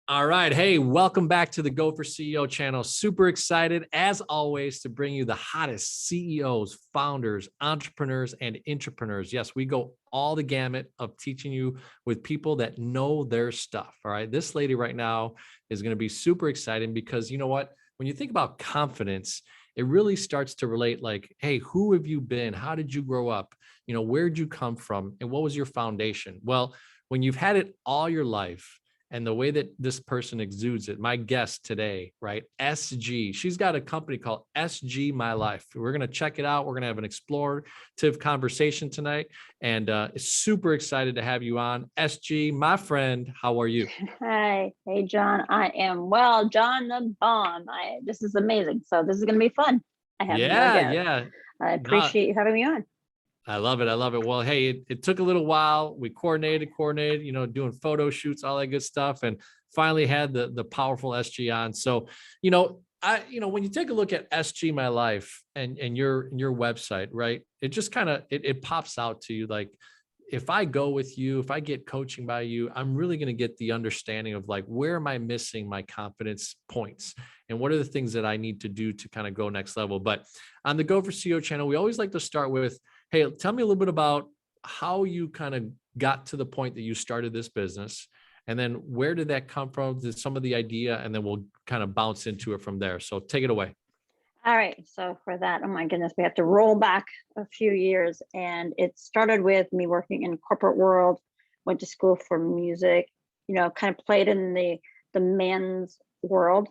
All right. Hey, welcome back to the Go for CEO channel. Super excited, as always, to bring you the hottest CEOs, founders, entrepreneurs, and intrapreneurs. Yes, we go all the gamut of teaching you with people that know their stuff. All right. This lady right now is going to be super exciting because you know what? When you think about confidence, it really starts to relate like, hey, who have you been? How did you grow up? Where'd you come from? And what was your foundation? Well, when you've had it all your life, and the way that this person exudes it, my guest today, right? SG, she's got a company called SG My Life. We're going to check it out. We're going to have an explorative conversation tonight. And super excited to have you on. SG, my friend, how are you? Hi. Hey, John. I am well. John the Bomb. This is amazing. So this is going to be fun. I have no Yeah, doubt. yeah. I No, appreciate you having me on. I love it. I love it. Well, hey, it took a little while. We coordinated, doing photo shoots, all that good stuff, and finally had the powerful SG on. So, when you take a look at SG My Life and your website, right? It just kind of it pops out to you like if I go with you, if I get coaching by you, I'm really going to get the understanding of like where am I missing my confidence points and what are the things that I need to do to kind of go next level. But on the Go for CEO channel, we always like to start with, hey, tell me a little bit about how you kind of got to the point that you started this business. And then where did that come from? Some of the idea, and then we'll kind of bounce into it from there. So take it away. All right. So for that, oh my goodness, we have to roll back a few years. And it started with me working in the corporate world, went to school for music, kind of played in the men's world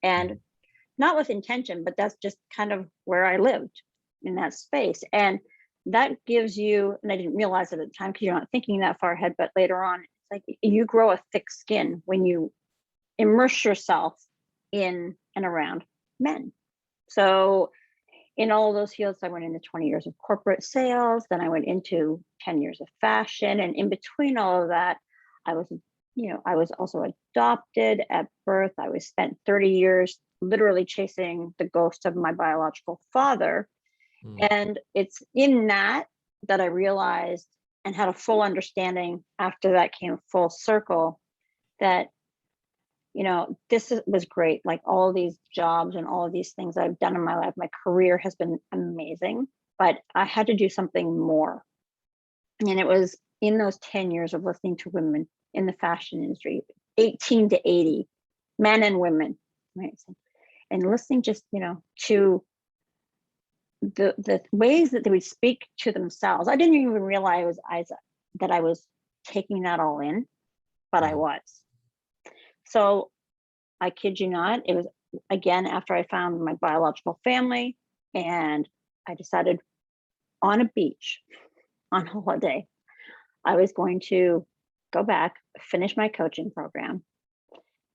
and not with intention, but that's just kind of where I lived in that space. And that gives you, and I didn't realize it at the time because you're not thinking that far ahead, but later on, it's like you grow a thick skin when you immerse yourself in and around men. So in all of those fields, I went into 20 years of corporate sales, then I went into 10 years of fashion. And in between all of that, I was, I was also adopted at birth. I was spent 30 years literally chasing the ghost of my biological father. And it's in that I realized and had a full understanding after that came full circle that, this was great. Like all these jobs and all of these things I've done in my life, my career has been amazing, but I had to do something more. And it was in those 10 years of listening to women in the fashion industry, 18 to 80, men and women, right? And listening just, to the ways that they would speak to themselves. I didn't even realize that I was taking that all in, but I was. So I kid you not, it was again after I found my biological family, and I decided on a beach on holiday, I was going to go back, finish my coaching program,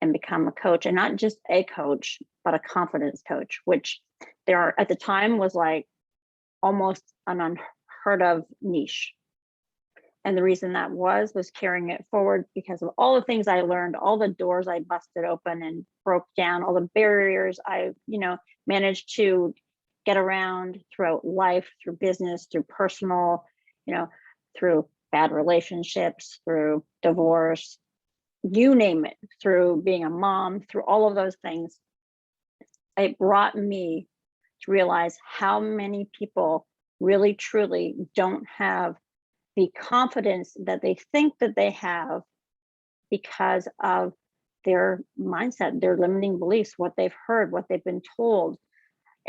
and become a coach, and not just a coach, but a confidence coach, which there are at the time was like almost an unheard of niche. And the reason that was carrying it forward because of all the things I learned, all the doors I busted open and broke down, all the barriers I, managed to get around throughout life, through business, through personal, through bad relationships, through divorce, you name it, through being a mom, through all of those things. It brought me to realize how many people really, truly don't have the confidence that they think that they have because of their mindset, their limiting beliefs, what they've heard, what they've been told.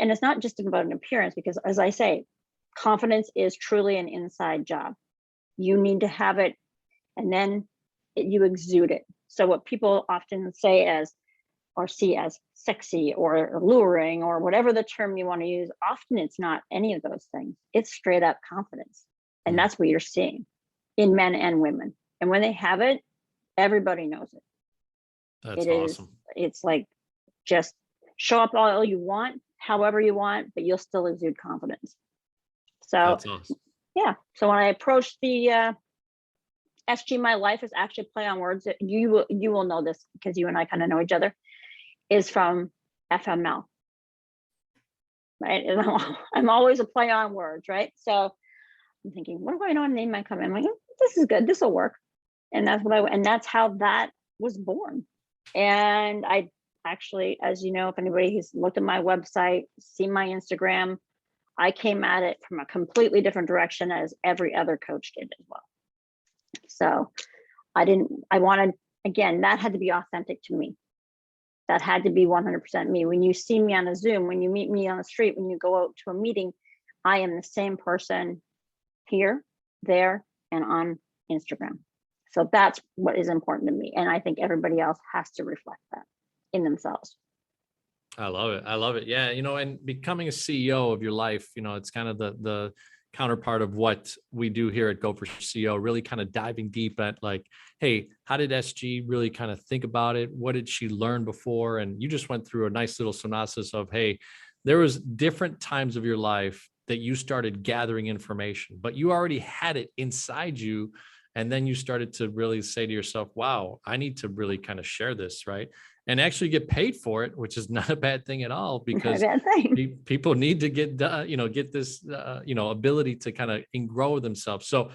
And it's not just about an appearance, because as I say, confidence is truly an inside job. You need to have it, and then you exude it. So what people often say as or see as sexy or alluring or whatever the term you want to use, often it's not any of those things. It's straight up confidence. And that's what you're seeing in men and women. And when they have it, everybody knows it. That's awesome. It's like just show up all you want, however you want, but you'll still exude confidence. So that's awesome. Yeah. So when I approached the SG My Life, is actually play on words. You will know this because you and I kind of know each other, is from FML. Right. And I'm always a play on words, right? So I'm thinking, what do I know to name my company? I'm like, this is good. This will work. And that's what and that's how that was born. And I actually, as you know, if anybody who's looked at my website, seen my Instagram, I came at it from a completely different direction as every other coach did as well. So I wanted, again, that had to be authentic to me. That had to be 100% me. When you see me on a Zoom, when you meet me on the street, when you go out to a meeting, I am the same person here, there, and on Instagram. So that's what is important to me. And I think everybody else has to reflect that in themselves. I love it. I love it. Yeah. And becoming a CEO of your life, it's kind of the counterpart of what we do here at Go for CEO, really kind of diving deep at like, hey, how did SG really kind of think about it? What did she learn before? And you just went through a nice little synopsis of, hey, there was different times of your life that you started gathering information, but you already had it inside you. And then you started to really say to yourself, wow, I need to really kind of share this, right? And actually get paid for it, which is not a bad thing at all, because Not a bad thing. people need to get this ability to kind of grow themselves. So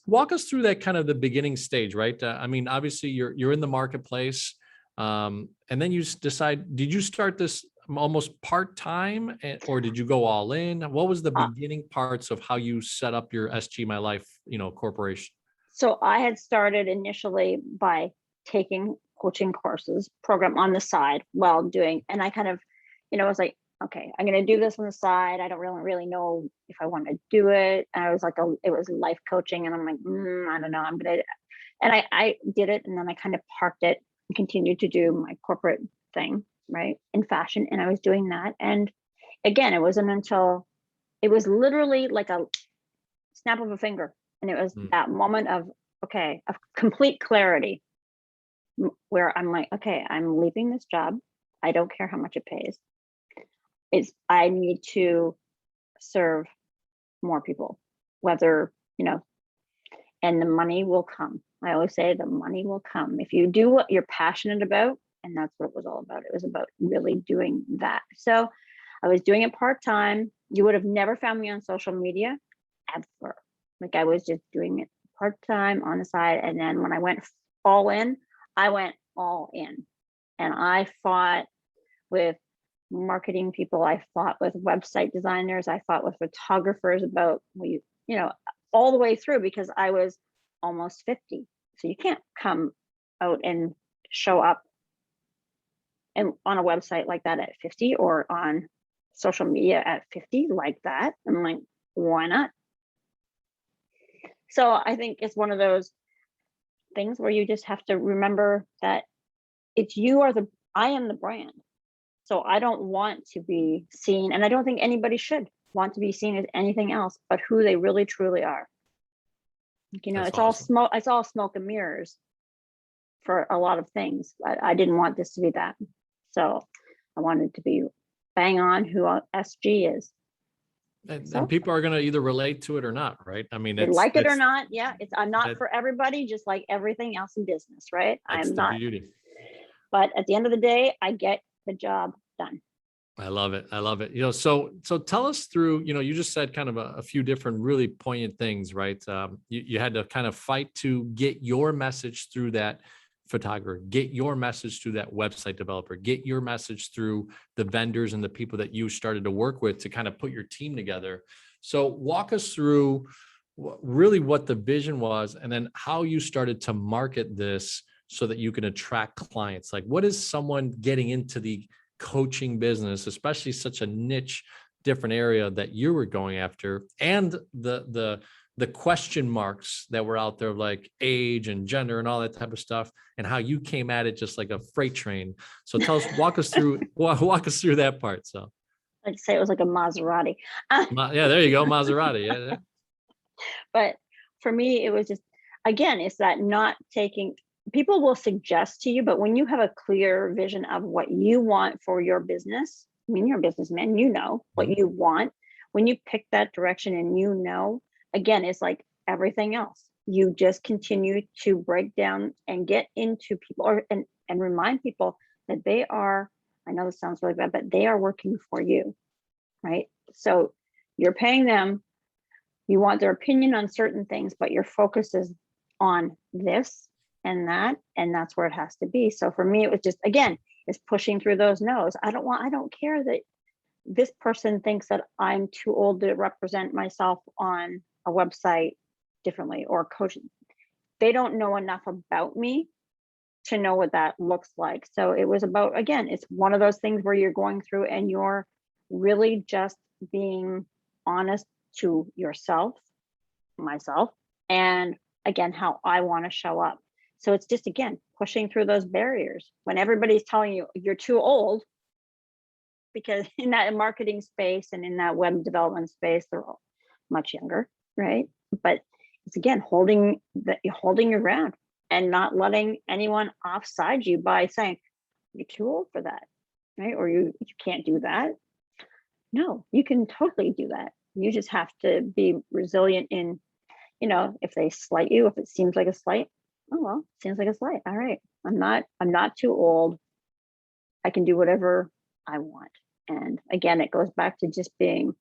walk us through that kind of the beginning stage, right? I mean, obviously you're in the marketplace, and then you decide. Did you start this almost part-time, or did you go all in? What was the Uh, beginning parts of how you set up your SG My Life, corporation? so I had started initially by taking coaching courses program on the side while doing, and I kind of, was like, okay, I'm going to do this on the side. I don't really know if I want to do it. And I was like, it was life coaching. And I'm like, I don't know. I'm going to, and I did it. And then I kind of parked it and continued to do my corporate thing, right, in fashion. And I was doing that. And again, it wasn't until it was literally like a snap of a finger. And it was that moment of, okay, of complete clarity where I'm like, okay, I'm leaving this job. I don't care how much it pays. I need to serve more people, whether, and the money will come. I always say the money will come. If you do what you're passionate about, and that's what it was all about. It was about really doing that. So I was doing it part-time. You would have never found me on social media ever. Like I was just doing it part-time on the side. And then when I went all in, I went all in. And I fought with marketing people. I fought with website designers. I fought with photographers about, all the way through, because I was almost 50. So you can't come out and show up and on a website like that at 50, or on social media at 50 like that. I'm like, why not? So I think it's one of those things where you just have to remember that I am the brand. So I don't want to be seen, and I don't think anybody should want to be seen as anything else but who they really truly are. That's it's all awesome. smoke. It's all smoke and mirrors for a lot of things. But I didn't want this to be that. So I wanted to be bang on who SG is. And people are going to either relate to it or not, right? I mean, They like it or not. Yeah, I'm not for everybody, just like everything else in business, right? That's I'm the not. beauty. But at the end of the day, I get the job done. I love it. I love it. So tell us through, you just said kind of a few different really poignant things, right? You had to kind of fight to get your message through that photographer, get your message through that website developer, get your message through the vendors and the people that you started to work with to kind of put your team together. So walk us through really what the vision was, and then how you started to market this so that you can attract clients. Like, what is someone getting into the coaching business, especially such a niche, different area that you were going after, and the question marks that were out there of like age and gender and all that type of stuff, and how you came at it just like a freight train. So walk us through that part. So I'd say it was like a Maserati. yeah, there you go, Maserati. Yeah. But for me, it was just, again, it's that not taking, people will suggest to you, but when you have a clear vision of what you want for your business, I mean, you're a businessman, what you want. When you pick that direction and again, it's like everything else. You just continue to break down and get into people and remind people that they are, I know this sounds really bad, but they are working for you, right? So you're paying them. You want their opinion on certain things, but your focus is on this. and that's where it has to be. So for me, it was just, again, it's pushing through those no's. I don't care that this person thinks that I'm too old to represent myself on a website differently or coaching. They don't know enough about me to know what that looks like. So it was about, again, it's one of those things where you're going through and you're really just being honest to yourself, myself, and again, how I want to show up. So it's just, again, pushing through those barriers when everybody's telling you you're too old, because in that marketing space and in that web development space, they're all much younger, right? But it's, again, holding your ground and not letting anyone offside you by saying you're too old for that, right? Or you can't do that. No, you can totally do that. You just have to be resilient in, if they slight you, if it seems like a slight, oh well, seems like a slight. All right, I'm not too old. I can do whatever I want. And again, it goes back to just being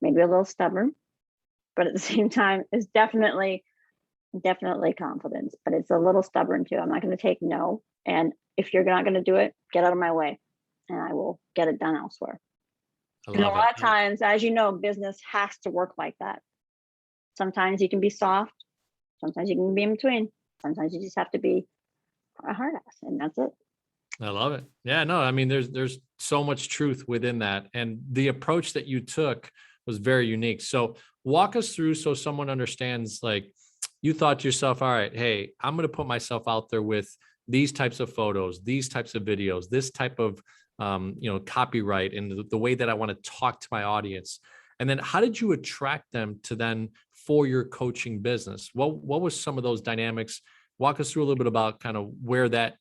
maybe a little stubborn, but at the same time, it's definitely confidence, but it's a little stubborn too. I'm not going to take no. And if you're not going to do it, get out of my way and I will get it done elsewhere. I And a love lot it. of times, as you know, business has to work like that. Sometimes you can be soft, sometimes you can be in between, sometimes you just have to be a hard ass, and that's it. I love it. Yeah, no, I mean, there's so much truth within that. And the approach that you took was very unique. So walk us through so someone understands, like, you thought to yourself, all right, hey, I'm going to put myself out there with these types of photos, these types of videos, this type of copyright, and the way that I want to talk to my audience. And then how did you attract them to then for your coaching business? What was some of those dynamics? Walk us through a little bit about kind of where that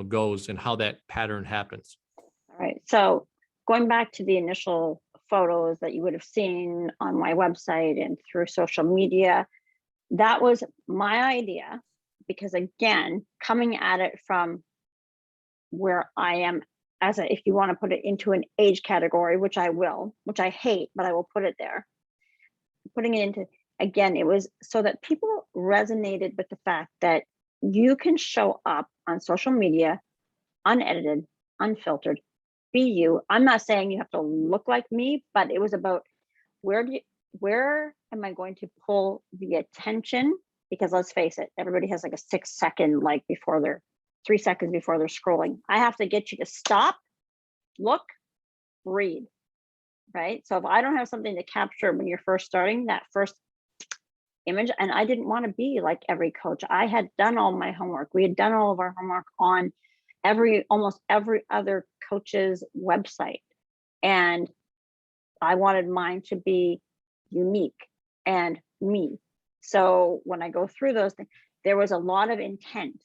goes and how that pattern happens. All right. So going back to the initial photos that you would have seen on my website and through social media, that was my idea, because again, coming at it from where I am if you want to put it into an age category, which I will, which I hate, but I will put it there. Putting it into, again, it was so that people resonated with the fact that you can show up on social media, unedited, unfiltered, be you. I'm not saying you have to look like me, but it was about where am I going to pull the attention? Because let's face it, everybody has like a 6 second, like before they're 3 seconds before they're scrolling. I have to get you to stop, look, read, right? So if I don't have something to capture when you're first starting, that first image, and I didn't want to be like every coach. I had done all my homework. We had done all of our homework on almost every other coach's website. And I wanted mine to be unique and me. So when I go through those things, there was a lot of intent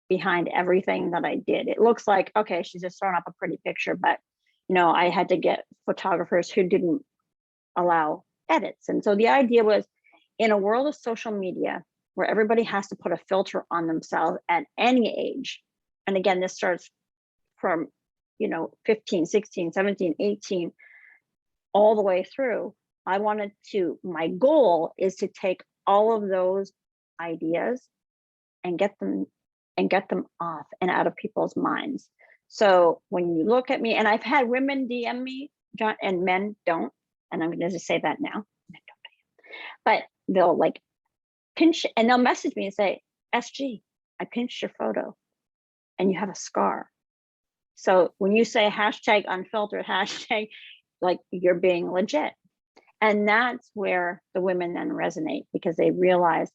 behind everything that I did. It looks like, okay, she's just throwing up a pretty picture, but I had to get photographers who didn't allow edits. And so the idea was, in a world of social media where everybody has to put a filter on themselves at any age, and again, this starts from 15, 16, 17, 18, all the way through, my goal is to take all of those ideas and get them off and out of people's minds. So when you look at me, and I've had women DM me, John, and men don't, and I'm going to just say that now, but they'll like pinch and they'll message me and say, SG, I pinched your photo and you have a scar. So when you say hashtag unfiltered, hashtag, like, you're being legit. And that's where the women then resonate, because they realize,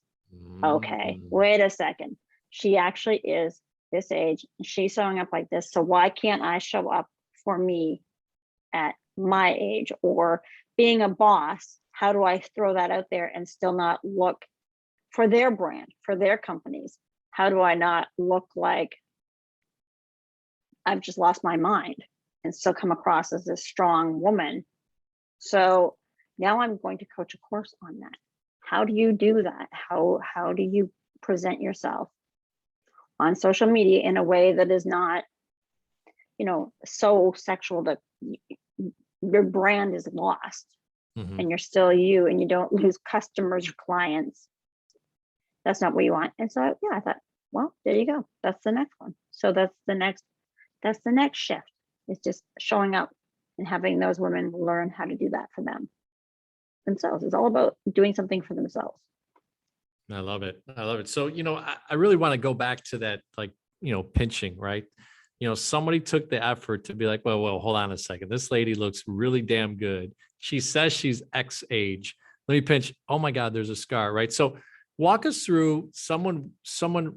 okay, wait a second, she actually is this age, she's showing up like this, so why can't I show up for me at my age? Or being a boss, how do I throw that out there and still not look for their brand, for their companies? How do I not look like I've just lost my mind and still come across as this strong woman? So now I'm going to coach a course on that. How do you do that? How do you present yourself on social media in a way that is not, so sexual that your brand is lost, and you're still you, and you don't lose customers or clients? That's not what you want. And so, yeah, I thought, well, there you go. That's the next one. So that's the next shift. It's just showing up and having those women learn how to do that for themselves. It's all about doing something for themselves. I love it. I love it. So, I really want to go back to that, like, pinching, right? Somebody took the effort to be like, well, hold on a second. This lady looks really damn good. She says she's X age. Let me pinch. Oh my God, there's a scar, right? So walk us through someone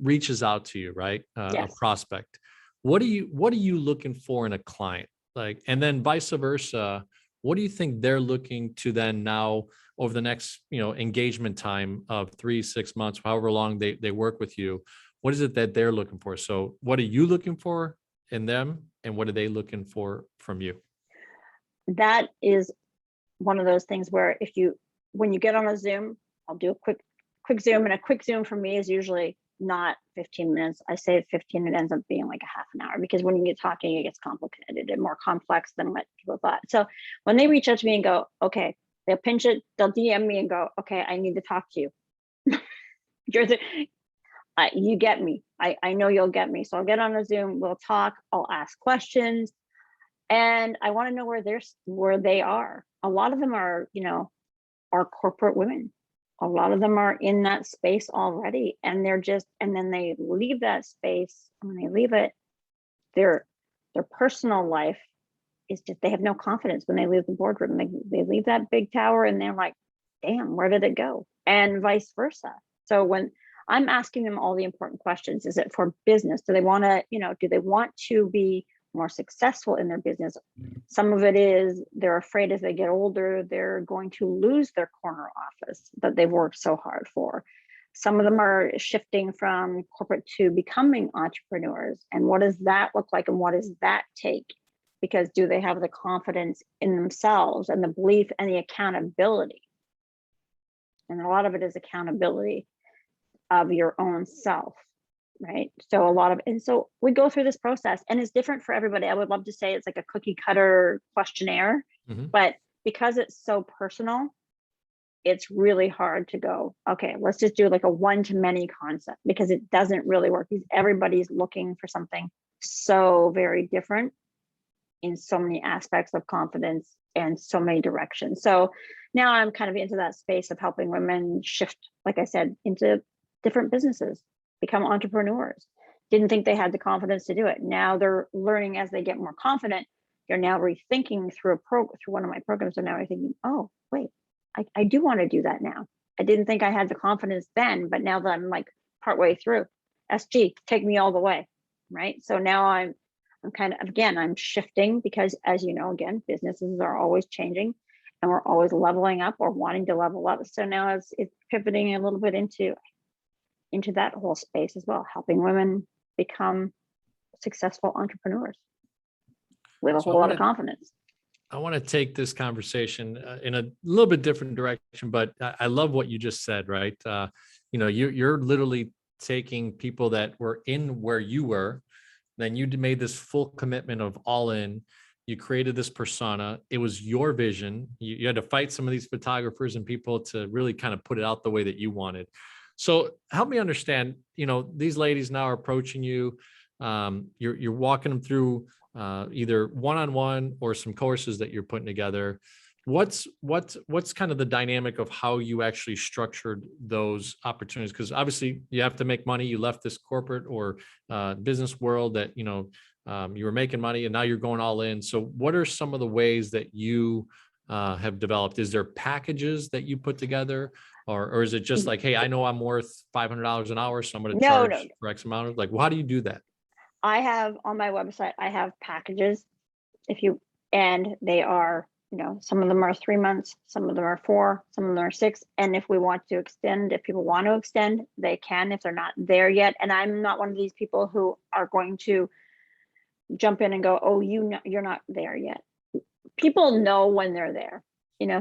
reaches out to you, right? A Yes. prospect. What are you looking for in a client? Like, and then vice versa, what do you think they're looking to then now over the next, engagement time of 3, 6 months, however long they work with you? What is it that they're looking for? So what are you looking for in them, and what are they looking for from you? That is one of those things where when you get on a Zoom, I'll do a quick Zoom, and a quick Zoom for me is usually not 15 minutes. I say 15, it ends up being like a half an hour, because when you get talking, it gets complicated and more complex than what people thought. So when they reach out to me and go, okay, they'll pinch it, they'll DM me and go, okay, I need to talk to you. You get me. I know you'll get me. So I'll get on a Zoom, we'll talk, I'll ask questions, and I want to know where they are. A lot of them are, are corporate women. A lot of them are in that space already, and and then they leave that space. And when they leave it, their personal life is just, they have no confidence when they leave the boardroom. They leave that big tower and they're like, damn, where did it go? And vice versa. So when I'm asking them all the important questions, is it for business? Do they want to, do they want to be more successful in their business? Some of it is they're afraid as they get older, they're going to lose their corner office that they've worked so hard for. Some of them are shifting from corporate to becoming entrepreneurs. And what does that look like? And what does that take? Because do they have the confidence in themselves and the belief and the accountability? And a lot of it is accountability of your own self, right? So so we go through this process, and it's different for everybody. I would love to say it's like a cookie cutter questionnaire, but because it's so personal, it's really hard to go, okay, let's just do like a one-to-many concept, because it doesn't really work, because everybody's looking for something so very different in so many aspects of confidence and so many directions. So now I'm kind of into that space of helping women shift, like I said, into different businesses, become entrepreneurs. Didn't think they had the confidence to do it. Now they're learning as they get more confident. They're now rethinking through one of my programs. And now I'm thinking, oh, wait, I do want to do that now. I didn't think I had the confidence then, but now that I'm like partway through, SG, take me all the way, right? So now I'm kind of, again, I'm shifting, because as you know, again, businesses are always changing and we're always leveling up or wanting to level up. So now it's pivoting a little bit into that whole space as well, helping women become successful entrepreneurs with a So whole lot of confidence. I want to take this conversation in a little bit different direction, but I love what you just said, right? You're literally taking people that were in where you were, then you made this full commitment of all in. You created this persona. It was your vision. You had to fight some of these photographers and people to really kind of put it out the way that you wanted. So help me understand, these ladies now are approaching you. You're walking them through either one-on-one or some courses that you're putting together. What's kind of the dynamic of how you actually structured those opportunities? Because obviously you have to make money. You left this corporate or business world that, you were making money, and now you're going all in. So what are some of the ways that you have developed? Is there packages that you put together? Or is it just like, hey, I know I'm worth $500 an hour, so I'm going to charge for X amount of, like, well, how do you do that? I have on my website, I have packages, and they are, some of them are 3 months, some of them are 4, some of them are 6. And if we want to extend, if people want to extend, they can, if they're not there yet. And I'm not one of these people who are going to jump in and go, oh, you're not there yet. People know when they're there,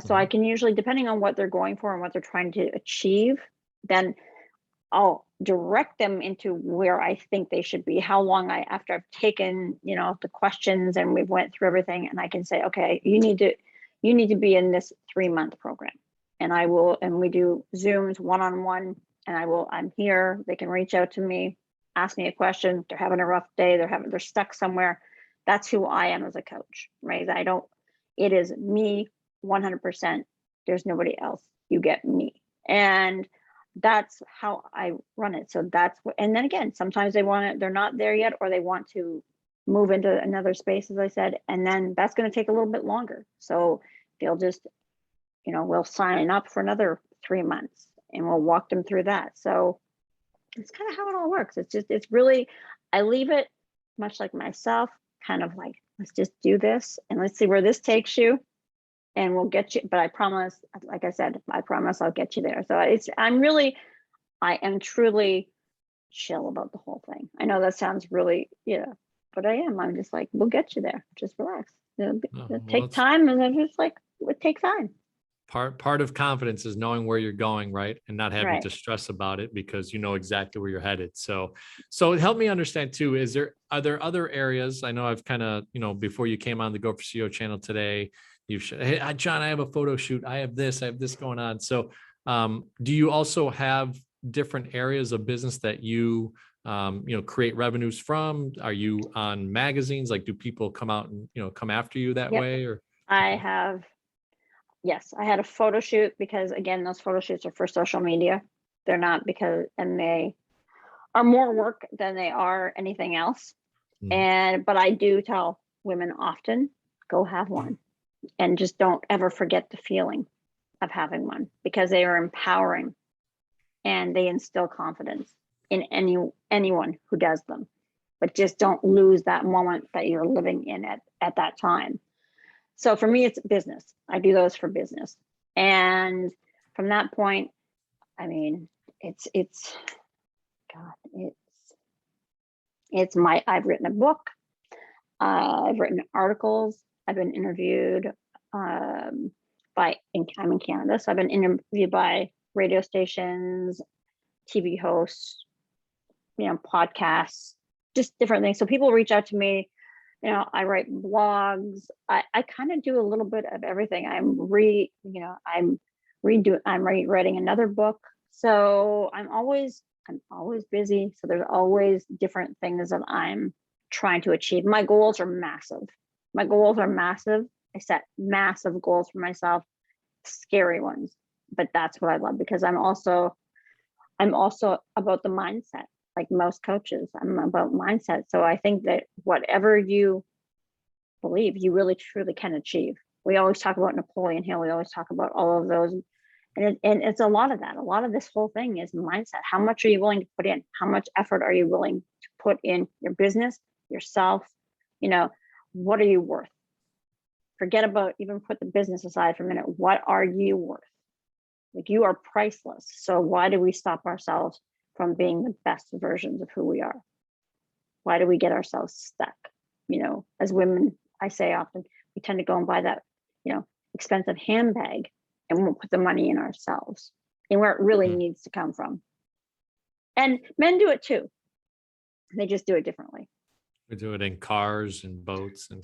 so I can usually, depending on what they're going for and what they're trying to achieve, then I'll direct them into where I think they should be, how long after I've taken, the questions and we've went through everything, and I can say, okay, you need to be in this 3-month program. And we do Zooms one-on-one, and I'm here, they can reach out to me. ask me a question, they're having a rough day, they're stuck somewhere. That's who I am as a coach, right? It is me 100%. There's nobody else. You get me. And that's how I run it. So and then again, sometimes they're not there yet, or they want to move into another space, as I said, and then that's going to take a little bit longer. So they'll just, we'll sign up for another 3 months and we'll walk them through that. So it's kind of how it all works. It's really, I leave it much like myself, kind of like, let's just do this and let's see where this takes you, and we'll get you. But I promise, like I said, I promise I'll get you there. So I am truly chill about the whole thing. I know that sounds really, but I am. I'm just like, we'll get you there. Just relax. It'll take time, and then just like, it takes time. Part of confidence is knowing where you're going, right? And not having to stress about it, because you know exactly where you're headed. So help me understand too, are there other areas? I know I've kind of, before you came on the Go for CEO channel today, you've said, hey, John, I have a photo shoot. I have this going on. So do you also have different areas of business that you create revenues from? Are you on magazines? Like, do people come out and, come after you that way? Or Yes, I had a photo shoot, because again, those photo shoots are for social media. They're not and they are more work than they are anything else. But I do tell women often, go have one, and just don't ever forget the feeling of having one, because they are empowering and they instill confidence in anyone who does them. But just don't lose that moment that you're living in at that time. So for me, it's business. I do those for business. And from that point, I mean, I've written a book. I've written articles. I've been interviewed I'm in Canada, so I've been interviewed by radio stations, TV hosts, podcasts, just different things. So people reach out to me. I write blogs. I kind of do a little bit of everything. I'm writing another book. So I'm always busy. So there's always different things that I'm trying to achieve. My goals are massive. I set massive goals for myself, scary ones, but that's what I love, because I'm also about the mindset. Like most coaches, I'm about mindset. So I think that whatever you believe, you really truly can achieve. We always talk about Napoleon Hill. We always talk about all of those. And it's a lot of that. A lot of this whole thing is mindset. How much are you willing to put in? How much effort are you willing to put in your business, yourself? What are you worth? Forget about, even put the business aside for a minute. What are you worth? Like, you are priceless. So why do we stop ourselves from being the best versions of who we are? Why do we get ourselves stuck? As women, I say often, we tend to go and buy that, expensive handbag, and we won't put the money in ourselves and where it really needs to come from. And men do it too. They just do it differently. We do it in cars and boats and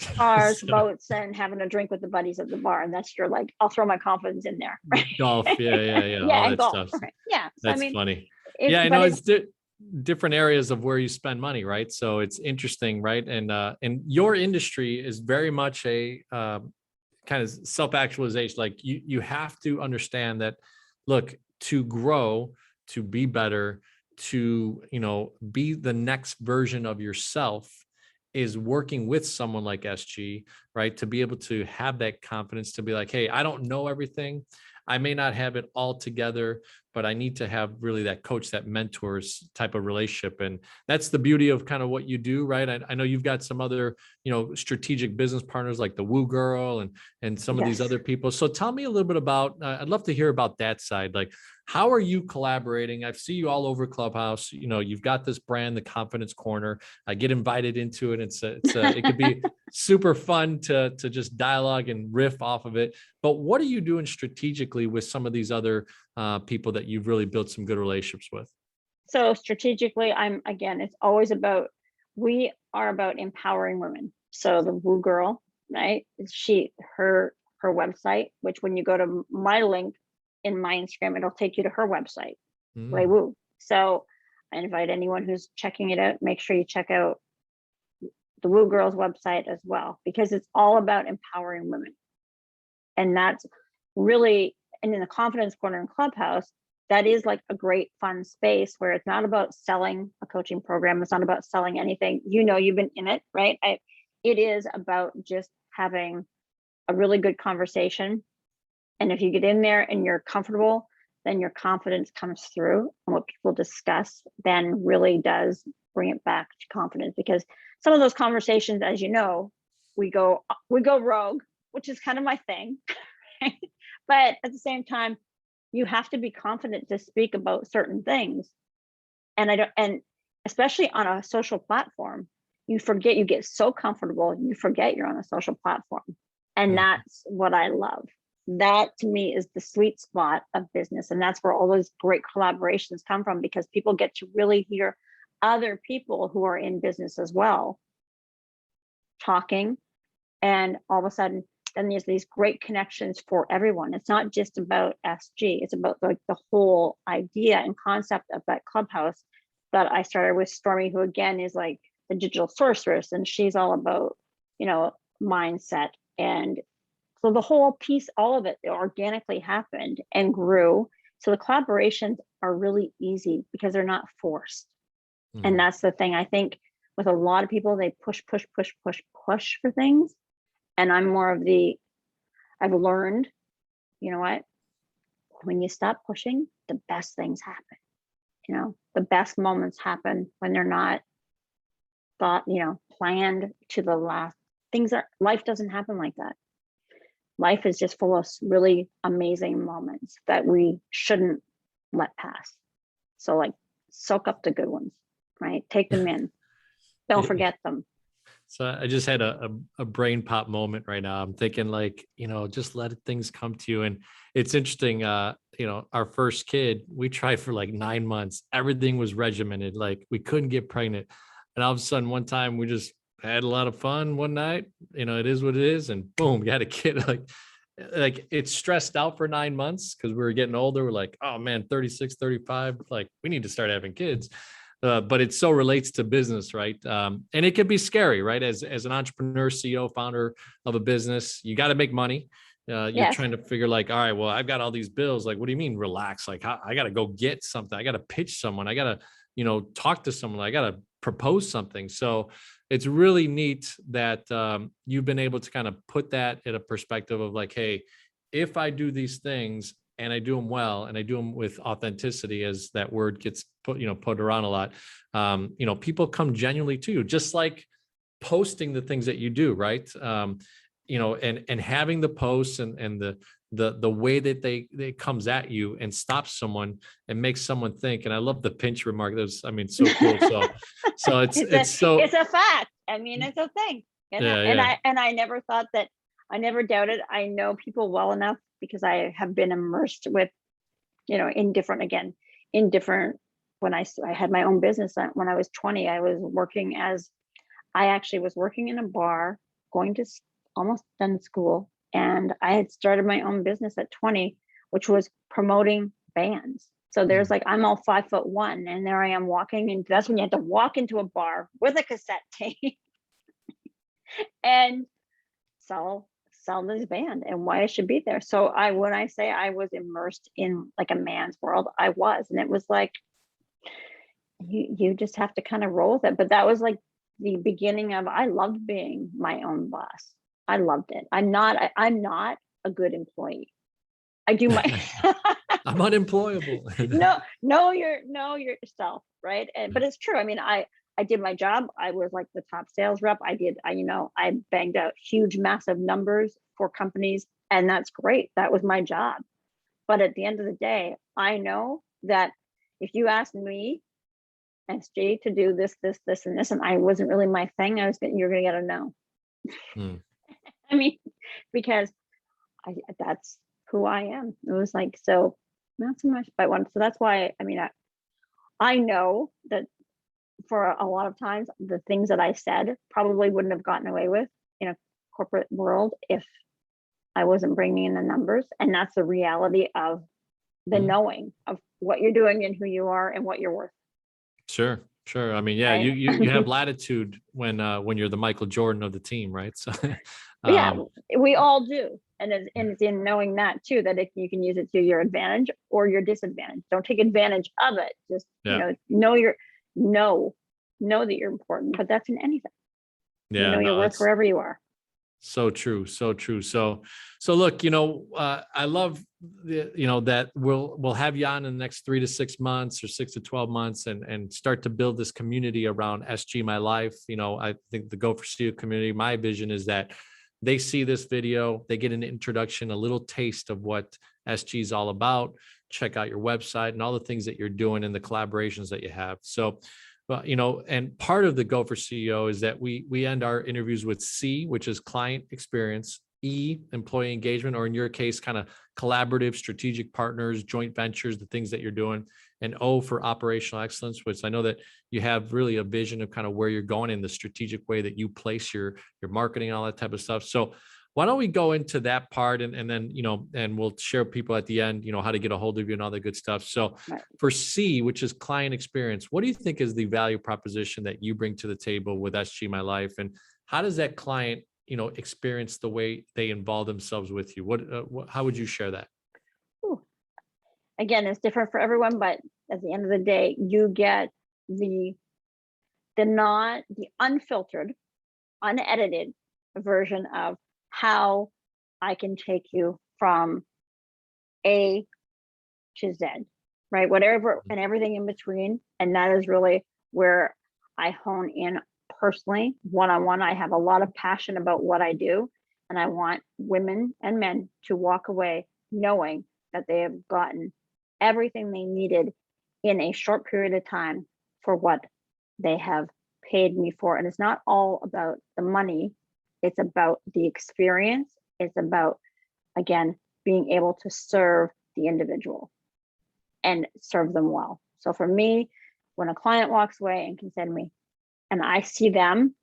boats, and having a drink with the buddies at the bar. And that's your, like, I'll throw my confidence in there. Right? Golf. Yeah. All and that golf. stuff. Right. Yeah. So, That's funny. I know it's different areas of where you spend money, right? So it's interesting, right? And your industry is very much a kind of self-actualization. Like, you have to understand that, look, to grow, to be better, to be the next version of yourself, is working with someone like SG, right? To be able to have that confidence, to be like, hey, I don't know everything. I may not have it all together, but I need to have really that coach, that mentors type of relationship. And that's the beauty of kind of what you do, right? I know you've got some other, strategic business partners like the Woo Girl and some of these other people. So tell me a little bit about, I'd love to hear about that side. Like, how are you collaborating? I see you all over Clubhouse. You've got this brand, the Confidence Corner. I get invited into it. It could be super fun to just dialogue and riff off of it. But what are you doing strategically with some of these other people that you've really built some good relationships with? So strategically, it's always about, we are about empowering women. So the Woo Girl, right? Her website, which when you go to my link in my Instagram, it'll take you to her website, Play Woo. So I invite anyone who's checking it out, make sure you check out the Woo Girls website as well, because it's all about empowering women. And that's really, and in the Confidence Corner in Clubhouse, that is like a great fun space where it's not about selling a coaching program. It's not about selling anything. You know, you've been in it, right? It is about just having a really good conversation. And if you get in there and you're comfortable, then your confidence comes through. And what people discuss then really does bring it back to confidence, because some of those conversations, as you know, we go rogue, which is kind of my thing. Right? But at the same time, you have to be confident to speak about certain things. And especially on a social platform, you get so comfortable, you forget you're on a social platform. And that's what I love. That to me is the sweet spot of business. And that's where all those great collaborations come from, because people get to really hear other people who are in business as well talking. And all of a sudden, then there's these great connections for everyone. It's not just about SG, it's about like the whole idea and concept of that clubhouse that I started with Stormy, who again is like the digital sorceress, and she's all about, mindset. And so the whole piece, all of it organically happened and grew. So the collaborations are really easy because they're not forced. And that's the thing. I think with a lot of people, they push for things. And I'm more of I've learned, you know what, when you stop pushing, the best things happen. The best moments happen when they're not planned to the last. Life doesn't happen like that. Life is just full of really amazing moments that we shouldn't let pass. So like soak up the good ones, right? Take them in. Don't forget them. So I just had a brain pop moment right now. I'm thinking just let things come to you. And it's interesting, our first kid, we tried for like 9 months. Everything was regimented. Like we couldn't get pregnant. And all of a sudden one time we just had a lot of fun one night, it is what it is. And boom, we had a kid. Like it's stressed out for 9 months because we were getting older. We're like, oh man, 36, 35, like we need to start having kids. But it so relates to business, right? And it can be scary, right? As an entrepreneur, CEO, founder of a business, you got to make money. You're trying to figure like, all right, well, I've got all these bills. Like, what do you mean relax? Like, I got to go get something. I got to pitch someone. I got to, talk to someone. I got to propose something. So it's really neat that you've been able to kind of put that in a perspective of like, hey, if I do these things and I do them well, and I do them with authenticity, as that word gets put around a lot, people come genuinely to you, just like posting the things that you do, right? And having the posts and the way that it comes at you and stops someone and makes someone think. And I love the pinch remark. So cool. So it's a fact. It's a thing. I never thought that. I never doubted. I know people well enough because I have been immersed with, in different, when I had my own business. When I was 20, I actually was working in a bar, going to almost done school. And I had started my own business at 20, which was promoting bands. So there's I'm all 5'1", and there I am walking, and that's when you have to walk into a bar with a cassette tape and sell this band and why I should be there. So when I say I was immersed in like a man's world, I was. And it was like, you just have to kind of roll with it. But that was like the beginning of, I loved being my own boss. I loved it. I'm not a good employee. I do my I'm unemployable. No, you're yourself, right? But it's true. I did my job. I was like the top sales rep. I banged out huge, massive numbers for companies, and that's great. That was my job. But at the end of the day, I know that if you asked me, SG, to do this, and this, and I wasn't really my thing, you're going to get a no. Because that's who I am. It was like, so not so much by one. So that's why, I know that for a lot of times, the things that I said probably wouldn't have gotten away with in a corporate world if I wasn't bringing in the numbers. And that's the reality of the knowing of what you're doing and who you are and what you're worth. Sure, sure. I mean, yeah, right? you have latitude when you're the Michael Jordan of the team, right? So, Yeah, um, we all do. And it's in knowing that too, that if you can use it to your advantage or your disadvantage. Don't take advantage of it. Just, yeah, know your know, know that you're important, but that's in anything. You yeah. know your No, worth that's wherever you are. so true, so true. So look, I love that we'll have you on in the next 3 to 6 months or 6 to 12 months, and start to build this community around SG My Life. I think the Go for CEO community, my vision is that they see this video, they get an introduction, a little taste of what SG is all about. Check out your website and all the things that you're doing and the collaborations that you have. So, well, and part of the Go for CEO is that we end our interviews with C, which is client experience, E, employee engagement, or in your case, kind of collaborative, strategic partners, joint ventures, the things that you're doing, and O for operational excellence, which I know that you have really a vision of kind of where you're going in the strategic way that you place your marketing and all that type of stuff. So why don't we go into that part, and then and we'll share people at the end how to get a hold of you and all that good stuff. So Right. for C, which is client experience, what do you think is the value proposition that you bring to the table with SG My Life, and how does that client experience the way they involve themselves with you? How would you share that? Ooh. Again, it's different for everyone, but at the end of the day, you get the the unfiltered, unedited version of how I can take you from A to Z, right? Whatever and everything in between. And that is really where I hone in personally, one on one. I have a lot of passion about what I do, and I want women and men to walk away knowing that they have gotten everything they needed in a short period of time for what they have paid me for. And it's not all about the money, it's about the experience. It's about, again, being able to serve the individual and serve them well. So for me, when a client walks away and can send me, and I see them,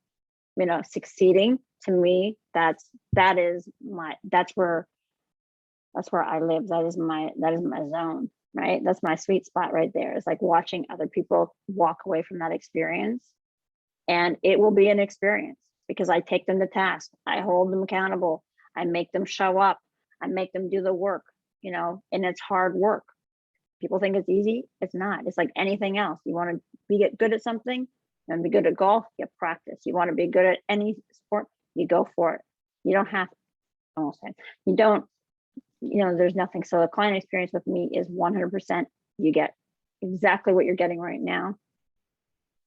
succeeding, to me, that's where I live. That is my zone, right? That's my sweet spot right there. It's like watching other people walk away from that experience. And it will be an experience because I take them to task. I hold them accountable. I make them show up. I make them do the work, and it's hard work. People think it's easy. It's not. It's like anything else. You want to get good at something, and be good at golf, you practice. You want to be good at any sport, you go for it. You don't have, almost said, you don't, there's nothing. So the client experience with me is 100%. You get exactly what you're getting right now.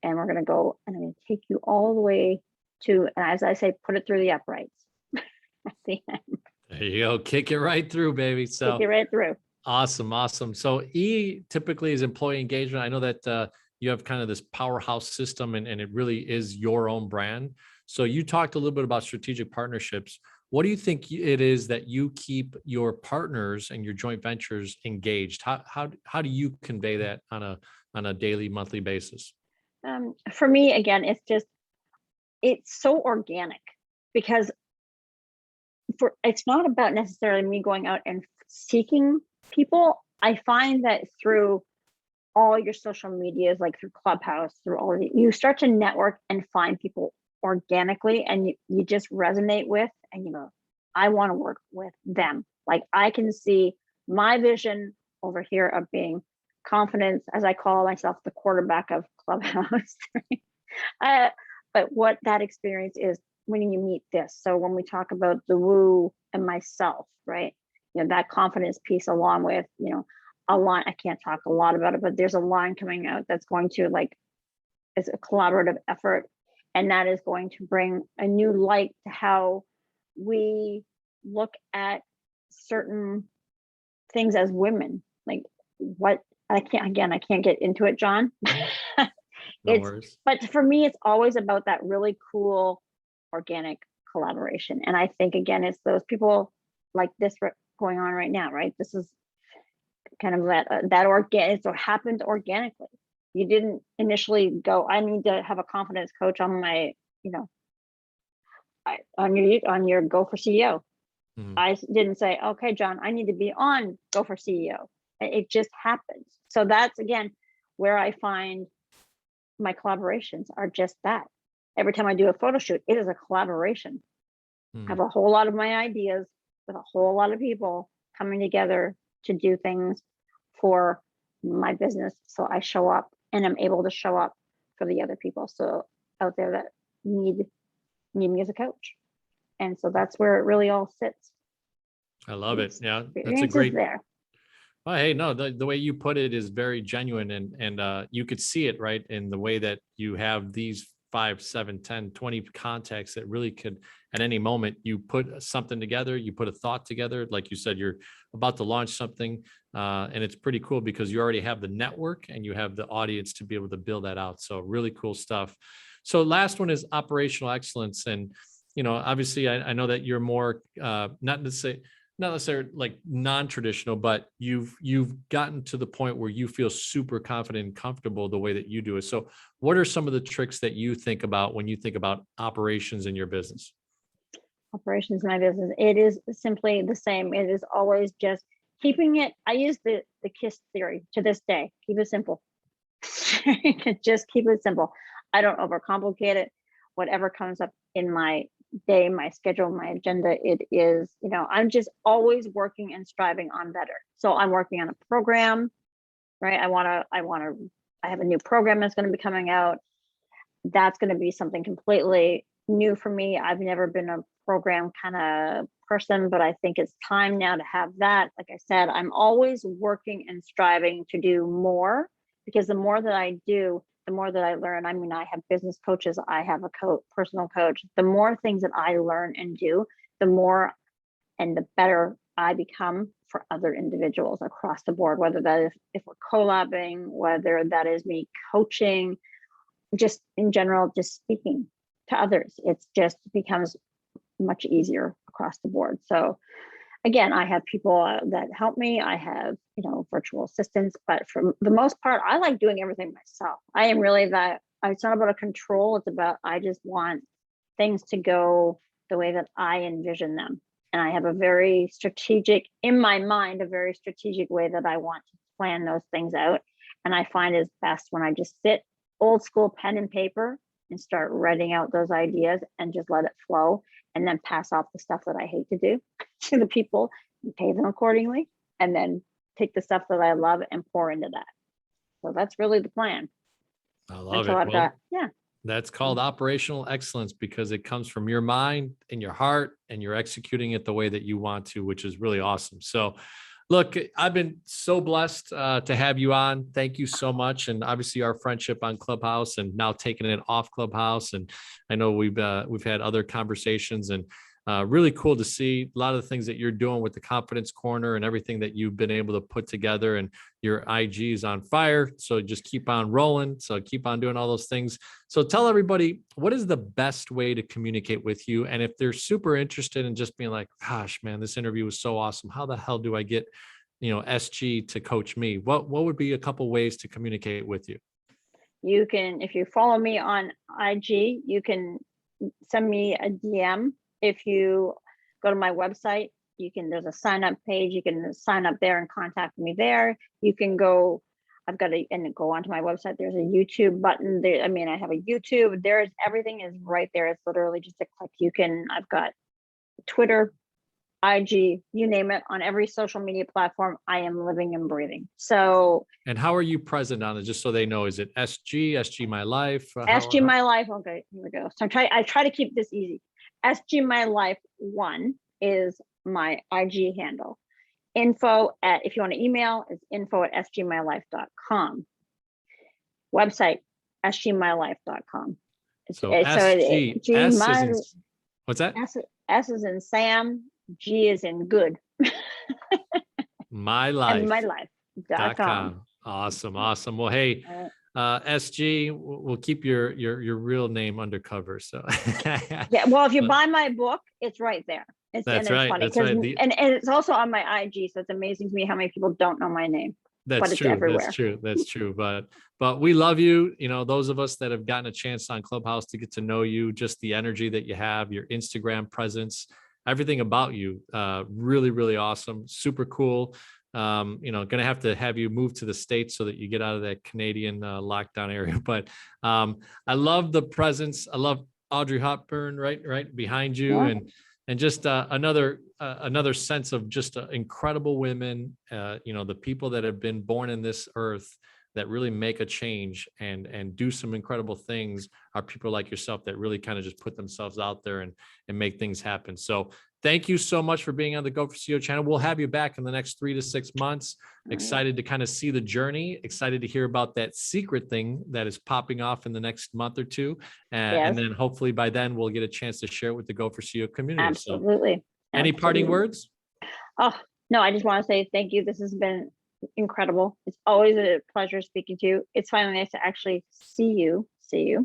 And we're going to go, and I'm going to take you all the way to, and as I say, put it through the uprights at the end. There you go. Kick it right through, baby. Take So it right through. awesome. Awesome. So E typically is employee engagement. I know that you have kind of this powerhouse system, and it really is your own brand. So you talked a little bit about strategic partnerships. What do you think it is that you keep your partners and your joint ventures engaged? How do you convey that on a daily, monthly basis? For me, again, it's so organic because it's not about necessarily me going out and seeking people. I find that through all your social medias, like through Clubhouse, through all of it, you start to network and find people organically, and you just resonate with, and you go, I want to work with them. Like I can see my vision over here of being confidence, as I call myself, the quarterback of Clubhouse. But what that experience is when you meet this. So when we talk about the woo and myself, right? That confidence piece, along with, a line, I can't talk a lot about it, but there's a line coming out that's going to, like, it's a collaborative effort. And that is going to bring a new light to how we look at certain things as women. Like what I can't get into it, John. No worries. But for me, it's always about that really cool organic collaboration. And I think, again, it's those people like this going on right now, right? This is kind of that organic, so it happened organically. You didn't initially go, I need to have a confidence coach on my, on your Go for CEO. I didn't say, okay, John, I need to be on Go for CEO. It just happens. So that's, again, where I find my collaborations are just that. Every time I do a photo shoot, it is a collaboration. I have a whole lot of my ideas with a whole lot of people coming together to do things for my business. So I show up and I'm able to show up for the other people so out there that need me as a coach. And so that's where it really all sits. I love it. Yeah, that's a Experience is great. there. Well, hey, no, the way you put it is very genuine, and you could see it right in the way that you have these 5, 7, 10, 20 contacts that really could, at any moment, you put something together, you put a thought together. Like you said, you're about to launch something, and it's pretty cool because you already have the network and you have the audience to be able to build that out. So really cool stuff. So last one is operational excellence. And, obviously I know that you're more, not necessarily like non-traditional, but you've gotten to the point where you feel super confident and comfortable the way that you do it. So what are some of the tricks that you think about when you think about operations in your business? Operations in my business, it is simply the same. It is always just keeping it. I use the KISS theory to this day. Keep it simple. Just keep it simple. I don't overcomplicate it. Whatever comes up in my day, my schedule, my agenda, it is, I'm just always working and striving on better. So I'm working on a program, right? I have a new program that's going to be coming out. That's going to be something completely new for me. I've never been a program kind of person, but I think it's time now to have that. Like I said, I'm always working and striving to do more, because the more that I do, the more that I learn. I mean, I have business coaches, I have a personal coach. The more things that I learn and do, the more and the better I become for other individuals across the board, whether that is if we're collabing, whether that is me coaching, just in general, just speaking to others. It's just becomes much easier across the board. So again, I have people that help me. I have, virtual assistants, but for the most part, I like doing everything myself. I am really that. It's not about a control. It's about, I just want things to go the way that I envision them. And I have a very strategic, in my mind, a very strategic way that I want to plan those things out. And I find it's best when I just sit old school pen and paper and start writing out those ideas and just let it flow, and then pass off the stuff that I hate to do to the people and pay them accordingly, and then take the stuff that I love and pour into that. So that's really the plan. I love it. Yeah. That's called operational excellence because it comes from your mind and your heart, and you're executing it the way that you want to, which is really awesome. So look, I've been so blessed to have you on. Thank you so much. And obviously our friendship on Clubhouse and now taking it off Clubhouse. And I know we've had other conversations, and really cool to see a lot of the things that you're doing with the Confidence Corner and everything that you've been able to put together, and your IG is on fire. So just keep on rolling. So keep on doing all those things. So tell everybody, what is the best way to communicate with you? And if they're super interested in just being like, gosh, man, this interview was so awesome, how the hell do I get, SG to coach me? What would be a couple ways to communicate with you? You can, if you follow me on IG, you can send me a DM. If you go to my website, there's a sign up page. You can sign up there and contact me there. You can go, go onto my website. There's a YouTube button there. I mean, I have a YouTube. Everything is right there. It's literally just a click. I've got Twitter, IG, you name it, on every social media platform. I am living and breathing. So. And how are you present on it? Just so they know, is it SG My Life? SG My Life. Okay, here we go. So I try to keep this easy. SG My Life 1 is my IG handle. If you want to email, it's info@sgmylife.com. Website, sgmylife.com. So SG, what's that? S is in Sam, G is in good. My life. And mylife.com. Awesome. Well, hey, SG, we'll keep your real name undercover. So yeah, well, if you buy my book, it's right there. That's right. Funny, that's right. And it's also on my IG, so it's amazing to me how many people don't know my name. That's true. Everywhere. That's true. But we love you. Those of us that have gotten a chance on Clubhouse to get to know you, just the energy that you have, your Instagram presence, everything about you, really, really awesome, super cool. going to have you move to the States so that you get out of that Canadian lockdown area. But I love the presence. I love Audrey Hepburn right behind you, Yeah. and just another sense of just incredible women. The people that have been born in this earth that really make a change and do some incredible things are people like yourself that really kind of just put themselves out there and make things happen. So thank you so much for being on the Go for CEO channel. We'll have you back in the next 3 to 6 months. Excited to kind of see the journey, excited to hear about that secret thing that is popping off in the next month or two. And then hopefully by then we'll get a chance to share it with the Go for CEO community. Absolutely. So, any parting words? Oh, no, I just want to say thank you. This has been incredible. It's always a pleasure speaking to you. It's finally nice to actually see you. Yeah,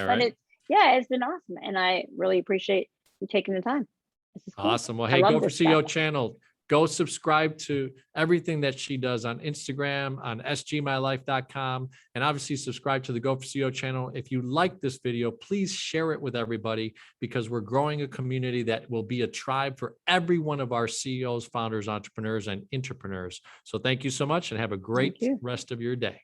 right. But it's been awesome. And I really appreciate you taking the time. This is cool. Awesome. Well, hey, Go for CEO channel. Go subscribe to everything that she does on Instagram, on sgmylife.com, and obviously subscribe to the Go for CEO channel. If you like this video, please share it with everybody, because we're growing a community that will be a tribe for every one of our CEOs, founders, entrepreneurs, and entrepreneurs. So thank you so much and have a great rest of your day.